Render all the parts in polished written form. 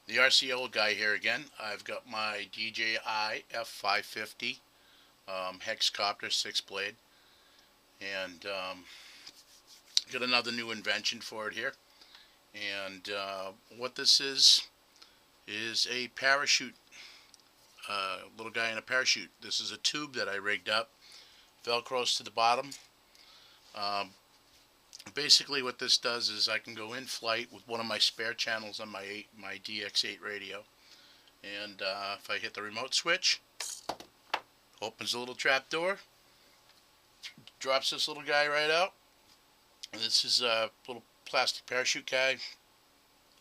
The RCO guy here again. I've got my DJI F-550 hexcopter 6 blade, and got another new invention for it here. And what this is a parachute, little guy in a parachute. This is a tube that I rigged up, velcros to the bottom. Um, Basically what this does is I can go in flight with one of my spare channels on my DX8 radio, and if I hit the remote switch, opens a little trap door, drops this little guy right out. And this is a little plastic parachute guy.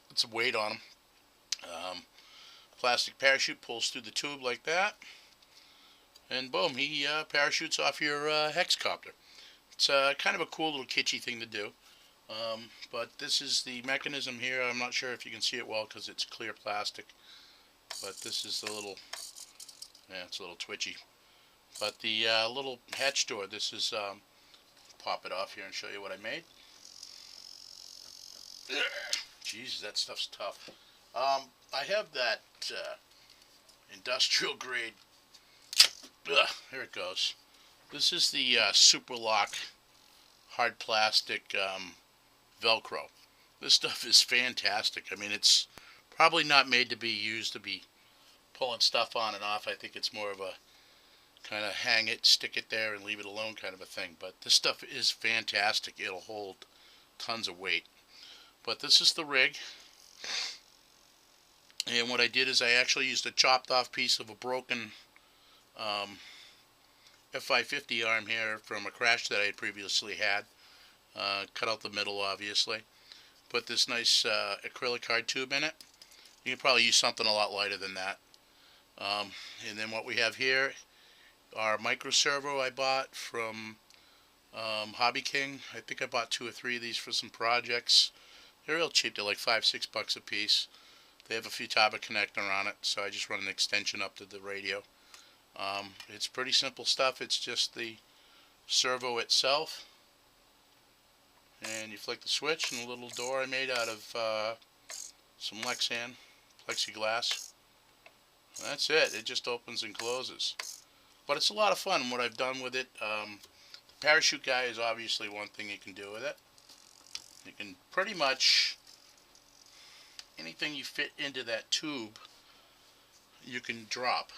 Put some weight on him. Um, Plastic parachute pulls through the tube like that, and boom, he parachutes off your hexcopter. It's kind of a cool little kitschy thing to do. But this is the mechanism here. I'm not sure if you can see it well because it's clear plastic. But this is the little, yeah, it's a little twitchy. But the little hatch door, this is, pop it off here and show you what I made. Jesus, that stuff's tough. I have that industrial grade, here it goes. This is the Super Lock hard plastic Velcro. This stuff is fantastic. I mean, it's probably not made to be used to be pulling stuff on and off. I think it's more of a kind of hang it, stick it there, and leave it alone kind of a thing. But this stuff is fantastic. It'll hold tons of weight. But this is the rig. And what I did is I actually used a chopped off piece of a broken F-550 arm here from a crash that I had previously had. Cut out the middle, obviously. Put this nice acrylic hard tube in it. You can probably use something a lot lighter than that. And then what we have here are micro servo I bought from Hobby King. I think I bought 2 or 3 of these for some projects. They're real cheap. They're like $5-6 a piece. They have a Futaba connector on it, so I just run an extension up to the radio. It's pretty simple stuff. It's just the servo itself, and you flick the switch, and a little door I made out of some Lexan plexiglass. That's it. It just opens and closes. But it's a lot of fun what I've done with it. The parachute guy is obviously one thing you can do with it. You can pretty much, anything you fit into that tube, you can drop.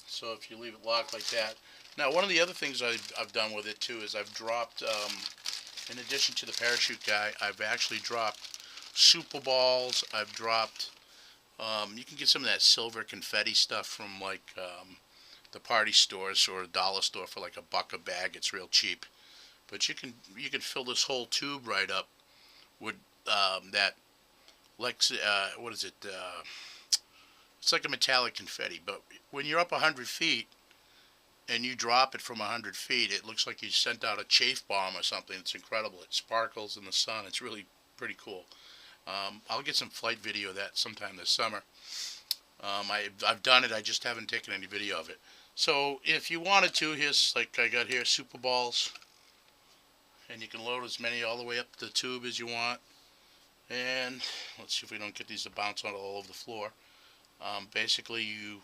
So if you leave it locked like that. Now, one of the other things I've done with it too is I've dropped, in addition to the parachute guy, I've actually dropped super balls. I've dropped, you can get some of that silver confetti stuff from like the party stores or a dollar store for like $1 a bag. It's real cheap. But you can fill this whole tube right up with that what is it? It's like a metallic confetti. But when you're up 100 feet and you drop it from 100 feet, it looks like you sent out a chafe bomb or something. It's incredible. It sparkles in the sun. It's really pretty cool. I'll get some flight video of that sometime this summer. I've done it. I just haven't taken any video of it. So if you wanted to, here's, like I got here, super balls. And you can load as many all the way up the tube as you want. And let's see if we don't get these to bounce on all over the floor. Basically, you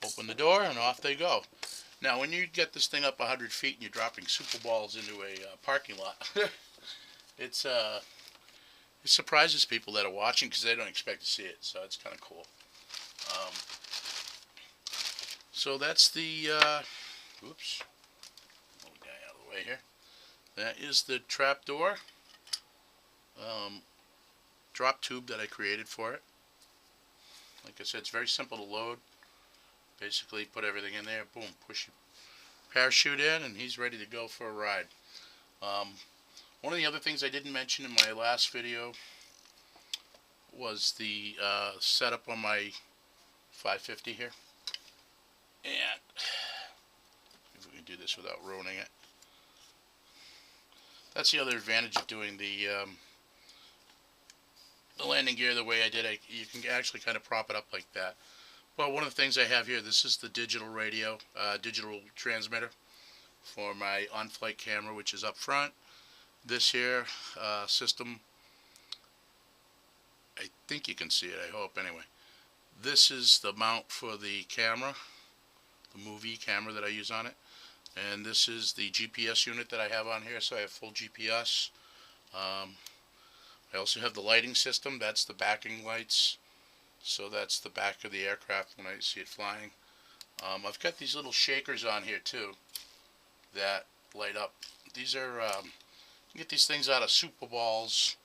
open the door and off they go. Now, when you get this thing up 100 feet and you're dropping super balls into a parking lot, it surprises people that are watching because they don't expect to see it. So it's kind of cool. So that's the oops, little guy out of the way here. That is the trap door drop tube that I created for it. Like I said, it's very simple to load. Basically, put everything in there, boom, push your parachute in, and he's ready to go for a ride. One of the other things I didn't mention in my last video was the setup on my 550 here. And if we can do this without ruining it. That's the other advantage of doing the landing gear the way I did. You can actually kind of prop it up like that. Well, one of the things I have here, this is the digital radio, digital transmitter for my on-flight camera, which is up front. This here system I think you can see it, I hope. Anyway, this is the mount for the camera, the movie camera that I use on it. And this is the GPS unit that I have on here, so I have full GPS. I also have the lighting system. That's the backing lights. So that's the back of the aircraft when I see it flying. I've got these little shakers on here too that light up. These are, you get these things out of Super Balls.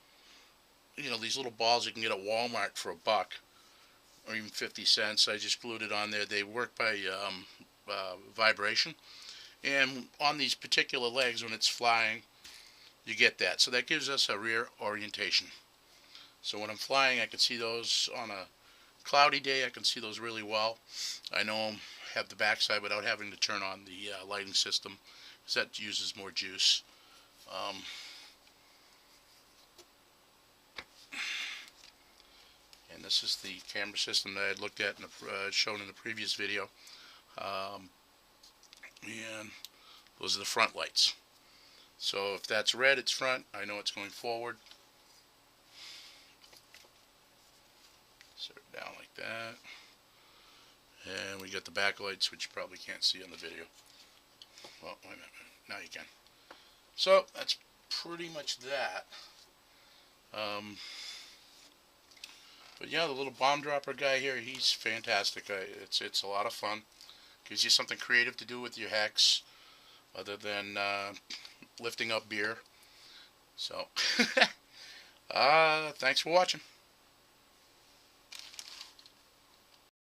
You know, these little balls you can get at Walmart for $1 or even 50 cents. I just glued it on there. They work by vibration. And on these particular legs, when it's flying, you get that. So that gives us a rear orientation. So when I'm flying, I can see those on a cloudy day. I can see those really well. I know them have the backside without having to turn on the lighting system, because that uses more juice. And this is the camera system that I had looked at and shown in the previous video. And those are the front lights. So if that's red, it's front. I know it's going forward. Set it down like that. And we got the back lights, which you probably can't see on the video. Well, wait a minute. Now you can. So that's pretty much that. But yeah, the little bomb dropper guy here, he's fantastic. It's a lot of fun. Gives you something creative to do with your hex, other than lifting up beer. So, thanks for watching.